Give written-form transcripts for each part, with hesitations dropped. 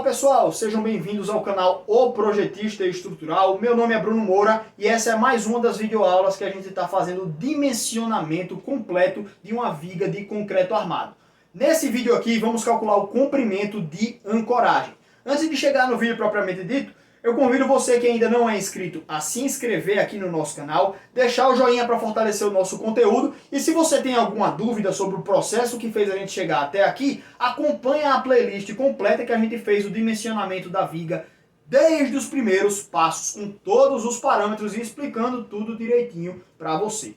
Fala pessoal, sejam bem-vindos ao canal O Projetista Estrutural. Meu nome é Bruno Moura e essa é mais uma das videoaulas que a gente está fazendo o dimensionamento completo de uma viga de concreto armado. Nesse vídeo aqui vamos calcular o comprimento de ancoragem. Antes de chegar no vídeo propriamente dito, eu convido você que ainda não é inscrito a se inscrever aqui no nosso canal, deixar o joinha para fortalecer o nosso conteúdo e se você tem alguma dúvida sobre o processo que fez a gente chegar até aqui, acompanhe a playlist completa que a gente fez o dimensionamento da viga desde os primeiros passos, com todos os parâmetros e explicando tudo direitinho para você.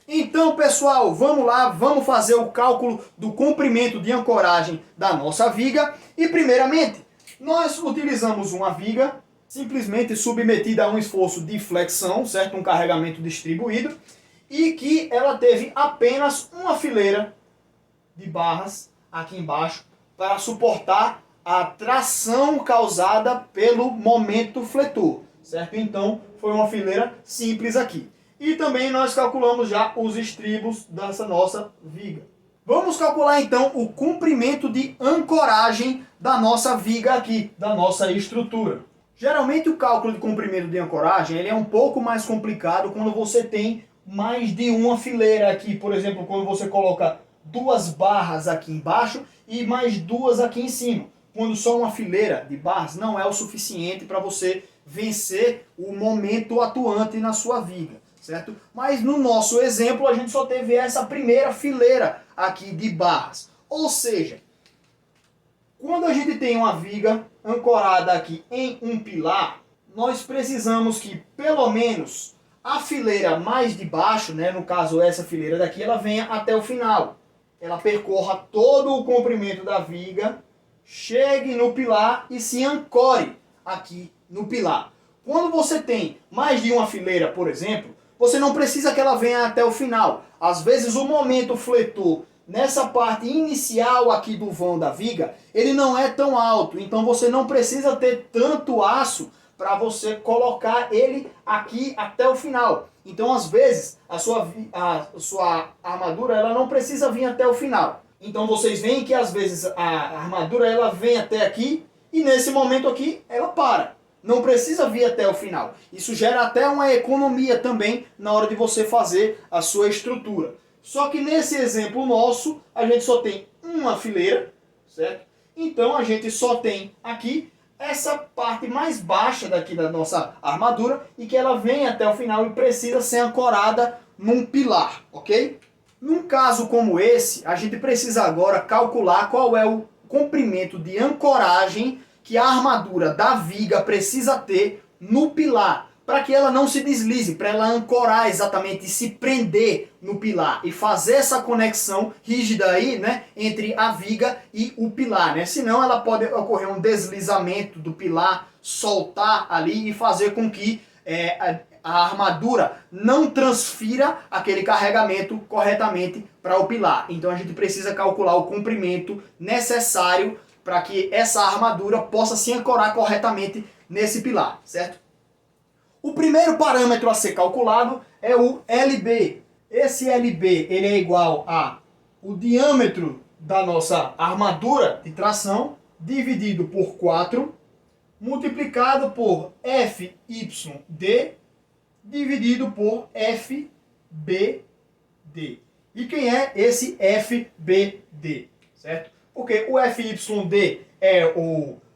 Então pessoal, vamos lá, vamos fazer o cálculo do comprimento de ancoragem da nossa viga e primeiramente, nós utilizamos uma viga simplesmente submetida a um esforço de flexão, certo? Um carregamento distribuído, e que ela teve apenas uma fileira de barras aqui embaixo para suportar a tração causada pelo momento fletor, certo? Então, foi uma fileira simples aqui. E também nós calculamos já os estribos dessa nossa viga. Vamos calcular então o comprimento de ancoragem da nossa viga aqui, da nossa estrutura. Geralmente o cálculo de comprimento de ancoragem ele é um pouco mais complicado quando você tem mais de uma fileira aqui. Por exemplo, quando você coloca duas barras aqui embaixo e mais duas aqui em cima. Quando só uma fileira de barras não é o suficiente para você vencer o momento atuante na sua viga, certo? Mas no nosso exemplo a gente só teve essa primeira fileira aqui de barras. Ou seja, quando a gente tem uma viga ancorada aqui em um pilar, nós precisamos que pelo menos a fileira mais de baixo, né, no caso essa fileira daqui, ela venha até o final. Ela percorra todo o comprimento da viga, chegue no pilar e se ancore aqui no pilar. Quando você tem mais de uma fileira, por exemplo, você não precisa que ela venha até o final. Às vezes o momento fletor nessa parte inicial aqui do vão da viga, ele não é tão alto, então você não precisa ter tanto aço para você colocar ele aqui até o final. Então às vezes a sua armadura ela não precisa vir até o final. Então vocês veem que às vezes a armadura ela vem até aqui e nesse momento aqui ela para. Não precisa vir até o final. Isso gera até uma economia também na hora de você fazer a sua estrutura. Só que nesse exemplo nosso, a gente só tem uma fileira, certo? Então a gente só tem aqui essa parte mais baixa daqui da nossa armadura e que ela vem até o final e precisa ser ancorada num pilar, ok? Num caso como esse, a gente precisa agora calcular qual é o comprimento de ancoragem que a armadura da viga precisa ter no pilar, para que ela não se deslize, para ela ancorar exatamente e se prender no pilar e fazer essa conexão rígida aí, né, entre a viga e o pilar, né? Senão ela pode ocorrer um deslizamento do pilar, soltar ali e fazer com que a armadura não transfira aquele carregamento corretamente para o pilar. Então a gente precisa calcular o comprimento necessário para que essa armadura possa se ancorar corretamente nesse pilar, certo? O primeiro parâmetro a ser calculado é o LB. Esse LB ele é igual a o diâmetro da nossa armadura de tração dividido por 4 multiplicado por FYD dividido por FBD. E quem é esse FBD? Certo? Porque o FYD é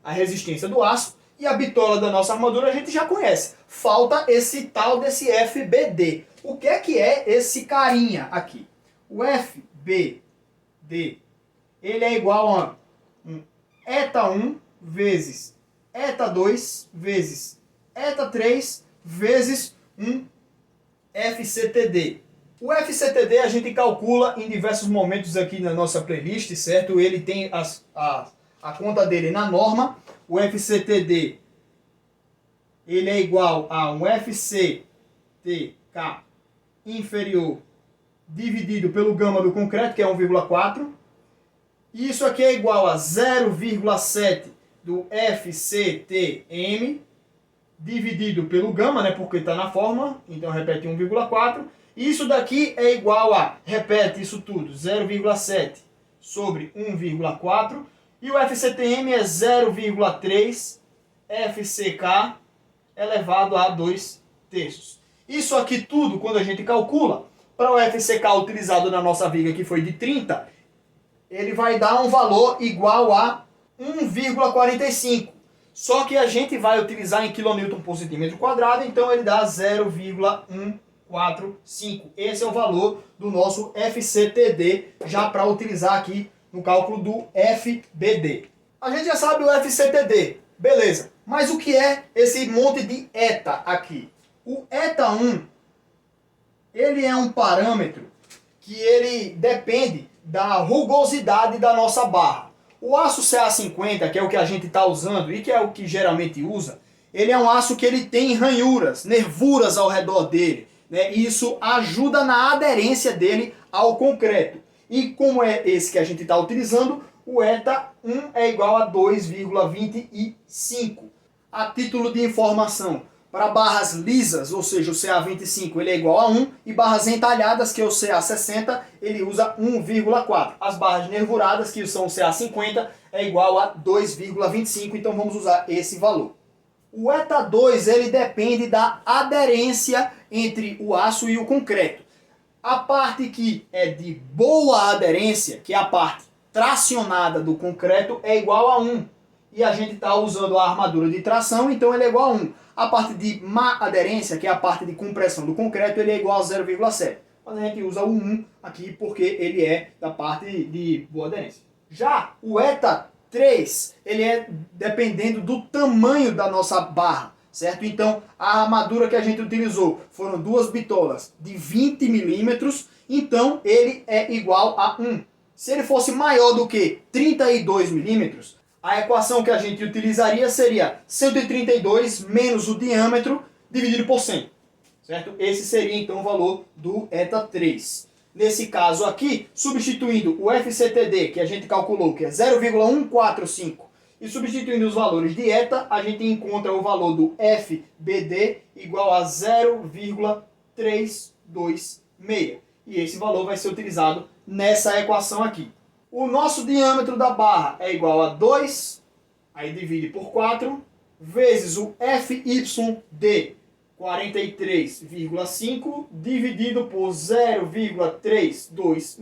a resistência do aço e a bitola da nossa armadura a gente já conhece. Falta esse tal desse FBD. O que é esse carinha aqui? O FBD ele é igual a eta1 vezes eta2 vezes eta3 vezes FCTD. O FCTD a gente calcula em diversos momentos aqui na nossa playlist, certo? Ele tem a conta dele na norma. O FCTD ele é igual a um FCTK inferior dividido pelo gama do concreto, que é 1,4. E isso aqui é igual a 0,7 do FCTM dividido pelo gama, né, porque está na fórmula, então repete 1,4. Isso daqui é igual a, repete isso tudo, 0,7 sobre 1,4. E o FCTM é 0,3 FCK elevado a 2/3. Isso aqui tudo, quando a gente calcula, para o FCK utilizado na nossa viga, que foi de 30, ele vai dar um valor igual a 1,45. Só que a gente vai utilizar em kN por centímetro quadrado, então ele dá 0,145. Esse é o valor do nosso FCTD, já para utilizar aqui no cálculo do FBD. A gente já sabe o FCTD, beleza. Mas o que é esse monte de eta aqui? O eta 1, ele é um parâmetro que ele depende da rugosidade da nossa barra. O aço CA50, que é o que a gente está usando e que é o que geralmente usa, ele é um aço que ele tem ranhuras, nervuras ao redor dele, né? E isso ajuda na aderência dele ao concreto. E como é esse que a gente está utilizando, o eta 1 é igual a 2,25. A título de informação, para barras lisas, ou seja, o CA25, ele é igual a 1, e barras entalhadas, que é o CA60, ele usa 1,4. As barras nervuradas, que são o CA50, é igual a 2,25, então vamos usar esse valor. O eta 2, ele depende da aderência entre o aço e o concreto. A parte que é de boa aderência, que é a parte tracionada do concreto, é igual a 1. E a gente está usando a armadura de tração, então ele é igual a 1. A parte de má aderência, que é a parte de compressão do concreto, ele é igual a 0,7. Mas a gente usa o 1 aqui porque ele é da parte de boa aderência. Já o eta 3, ele é dependendo do tamanho da nossa barra, certo? Então, a armadura que a gente utilizou foram duas bitolas de 20 milímetros, então ele é igual a 1. Se ele fosse maior do que 32 milímetros, a equação que a gente utilizaria seria 132 menos o diâmetro dividido por 100. Certo? Esse seria então o valor do eta 3. Nesse caso aqui, substituindo o FCTD, que a gente calculou, que é 0,145, e substituindo os valores de eta, a gente encontra o valor do FBD igual a 0,326. E esse valor vai ser utilizado nessa equação aqui. O nosso diâmetro da barra é igual a 2, aí divide por 4, vezes o FYD, 43,5, dividido por 0,326.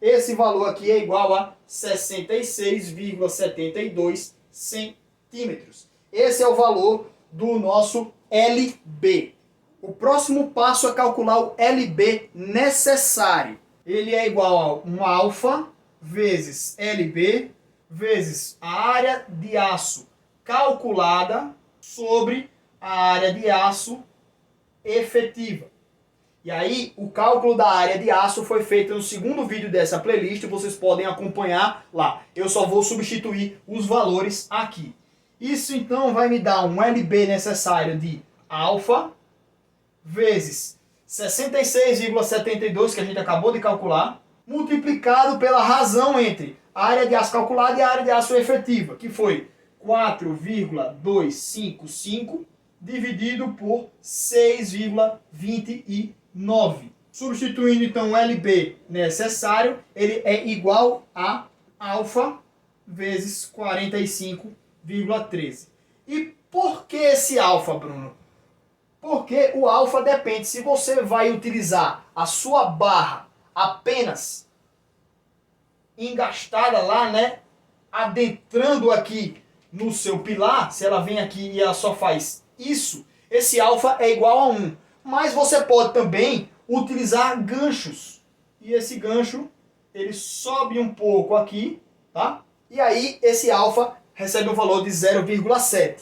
Esse valor aqui é igual a 66,72 centímetros. Esse é o valor do nosso LB. O próximo passo é calcular o LB necessário. Ele é igual a 1 alfa vezes LB vezes a área de aço calculada sobre a área de aço efetiva. E aí, o cálculo da área de aço foi feito no segundo vídeo dessa playlist, vocês podem acompanhar lá. Eu só vou substituir os valores aqui. Isso então vai me dar um LB necessário de alfa vezes 66,72, que a gente acabou de calcular, multiplicado pela razão entre a área de aço calculada e a área de aço efetiva, que foi 4,255 dividido por 6,29. Substituindo então o LB necessário, ele é igual a alfa vezes 45,13. E por que esse alfa, Bruno? Porque o alfa depende, se você vai utilizar a sua barra apenas engastada lá, né, adentrando aqui no seu pilar, se ela vem aqui e ela só faz isso, esse alfa é igual a 1. Mas você pode também utilizar ganchos. E esse gancho, ele sobe um pouco aqui, tá? E aí esse alfa recebe um valor de 0,7.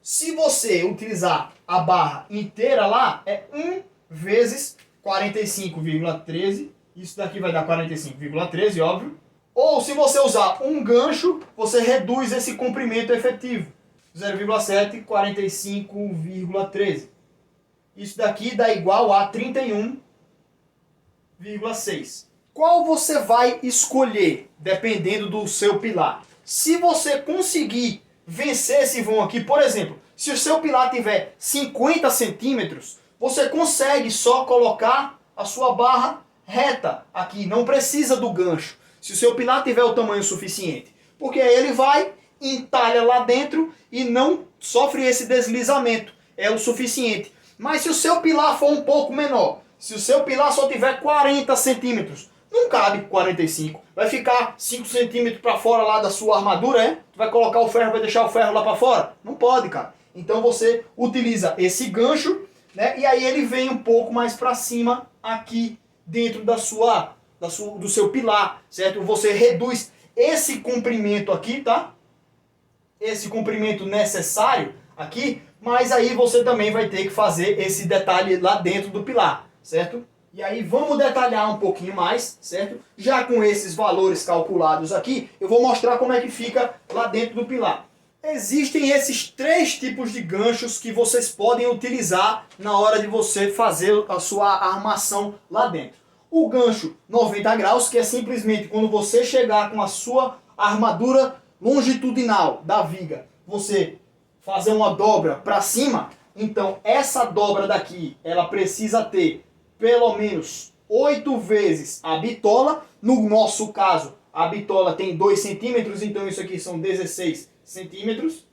Se você utilizar a barra inteira lá, é 1 vezes 45,13. Isso daqui vai dar 45,13, óbvio. Ou se você usar um gancho, você reduz esse comprimento efetivo. 0,7, 45,13. Isso daqui dá igual a 31,6. Qual você vai escolher, dependendo do seu pilar? Se você conseguir vencer esse vão aqui, por exemplo, se o seu pilar tiver 50 centímetros, você consegue só colocar a sua barra reta aqui, não precisa do gancho. Se o seu pilar tiver o tamanho suficiente. Porque aí ele vai, entalha lá dentro e não sofre esse deslizamento. É o suficiente. Mas se o seu pilar for um pouco menor, se o seu pilar só tiver 40 centímetros, não cabe 45. Vai ficar 5 centímetros para fora lá da sua armadura, é? Tu vai colocar o ferro, vai deixar o ferro lá para fora? Não pode, cara. Então você utiliza esse gancho, né? E aí ele vem um pouco mais para cima aqui dentro do seu pilar, certo? Você reduz esse comprimento aqui, tá? Esse comprimento necessário aqui, mas aí você também vai ter que fazer esse detalhe lá dentro do pilar, certo? E aí vamos detalhar um pouquinho mais, certo? Já com esses valores calculados aqui, eu vou mostrar como é que fica lá dentro do pilar. Existem esses 3 tipos de ganchos que vocês podem utilizar na hora de você fazer a sua armação lá dentro. O gancho 90 graus, que é simplesmente quando você chegar com a sua armadura longitudinal da viga, você fazer uma dobra para cima, então essa dobra daqui, ela precisa ter pelo menos 8 vezes a bitola. No nosso caso, a bitola tem 2 centímetros, então isso aqui são 16 centímetros.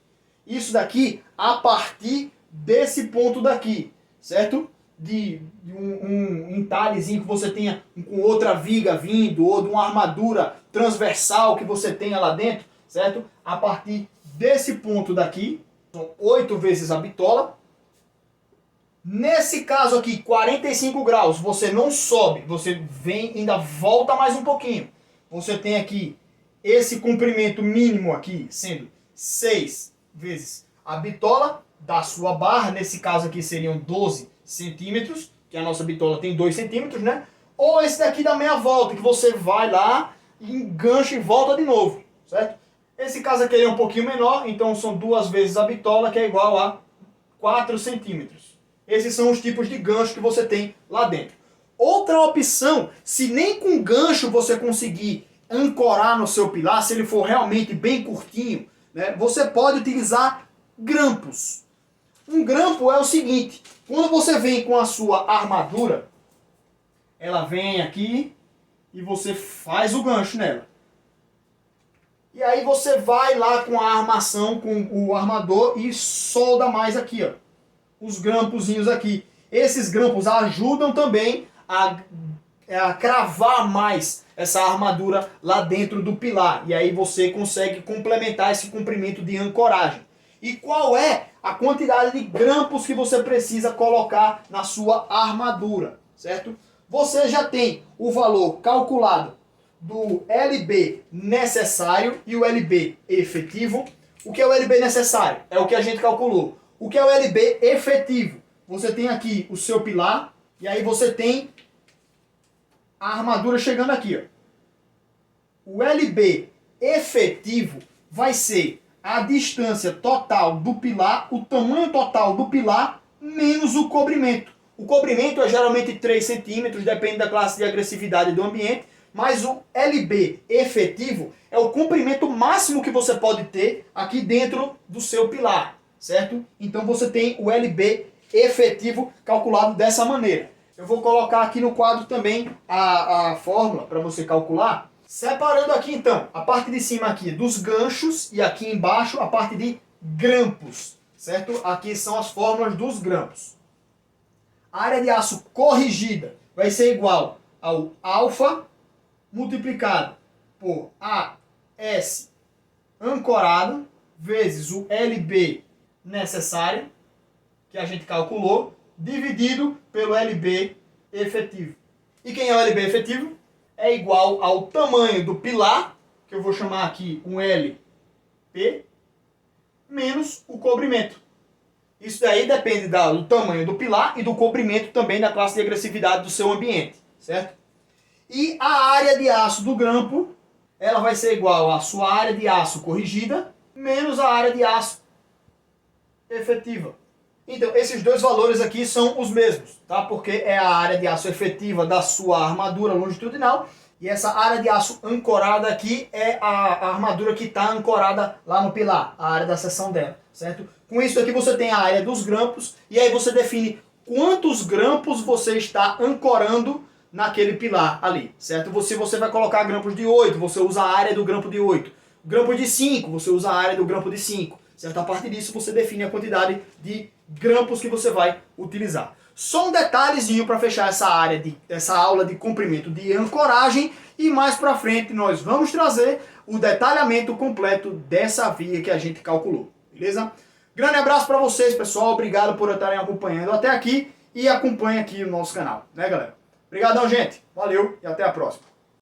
Isso daqui a partir desse ponto daqui, certo? De um entalhezinho que você tenha com outra viga vindo, ou de uma armadura transversal que você tenha lá dentro, certo? A partir desse ponto daqui, são 8 vezes a bitola. Nesse caso aqui, 45 graus, você não sobe, você vem, ainda volta mais um pouquinho. Você tem aqui esse comprimento mínimo aqui, sendo 6 vezes a bitola da sua barra. Nesse caso aqui seriam 12 centímetros, que a nossa bitola tem 2 centímetros, né? Ou esse daqui da meia volta, que você vai lá, engancha e volta de novo, certo? Esse caso aqui é um pouquinho menor, então são 2 vezes a bitola, que é igual a 4 centímetros. Esses são os tipos de gancho que você tem lá dentro. Outra opção, se nem com gancho você conseguir ancorar no seu pilar, se ele for realmente bem curtinho, né, você pode utilizar grampos. Um grampo é o seguinte: quando você vem com a sua armadura, ela vem aqui e você faz o gancho nela. E aí você vai lá com a armação, com o armador e solda mais aqui, ó, os grampozinhos aqui. Esses grampos ajudam também a cravar mais essa armadura lá dentro do pilar. E aí você consegue complementar esse comprimento de ancoragem. E qual é a quantidade de grampos que você precisa colocar na sua armadura, certo? Você já tem o valor calculado do LB necessário e o LB efetivo. O que é o LB necessário? É o que a gente calculou. O que é o LB efetivo? Você tem aqui o seu pilar e aí você tem a armadura chegando aqui, ó. O LB efetivo vai ser a distância total do pilar, o tamanho total do pilar, menos o cobrimento. O cobrimento é geralmente 3 centímetros, depende da classe de agressividade do ambiente, mas o LB efetivo é o comprimento máximo que você pode ter aqui dentro do seu pilar, certo? Então você tem o LB efetivo calculado dessa maneira. Eu vou colocar aqui no quadro também a fórmula para você calcular. Separando aqui então a parte de cima aqui dos ganchos e aqui embaixo a parte de grampos, certo? Aqui são as fórmulas dos grampos. A área de aço corrigida vai ser igual ao alfa multiplicado por AS ancorado vezes o LB necessário, que a gente calculou, dividido pelo LB efetivo. E quem é o LB efetivo? É igual ao tamanho do pilar, que eu vou chamar aqui um LP, menos o cobrimento. Isso daí depende do tamanho do pilar e do comprimento também da classe de agressividade do seu ambiente, certo? E a área de aço do grampo, ela vai ser igual à sua área de aço corrigida, menos a área de aço efetiva. Então, esses dois valores aqui são os mesmos, tá? Porque é a área de aço efetiva da sua armadura longitudinal e essa área de aço ancorada aqui é a armadura que está ancorada lá no pilar, a área da seção dela, certo? Com isso aqui você tem a área dos grampos e aí você define quantos grampos você está ancorando naquele pilar ali, certo? Se você vai colocar grampos de 8, você usa a área do grampo de 8. grampo de 5, você usa a área do grampo de 5. Certo? A partir disso você define a quantidade de grampos que você vai utilizar. Só um detalhezinho para fechar essa aula de comprimento de ancoragem, e mais para frente nós vamos trazer o detalhamento completo dessa viga que a gente calculou, beleza? Grande abraço para vocês, pessoal, obrigado por estarem acompanhando até aqui e acompanhe aqui o nosso canal, né, galera? Obrigadão, gente, valeu e até a próxima.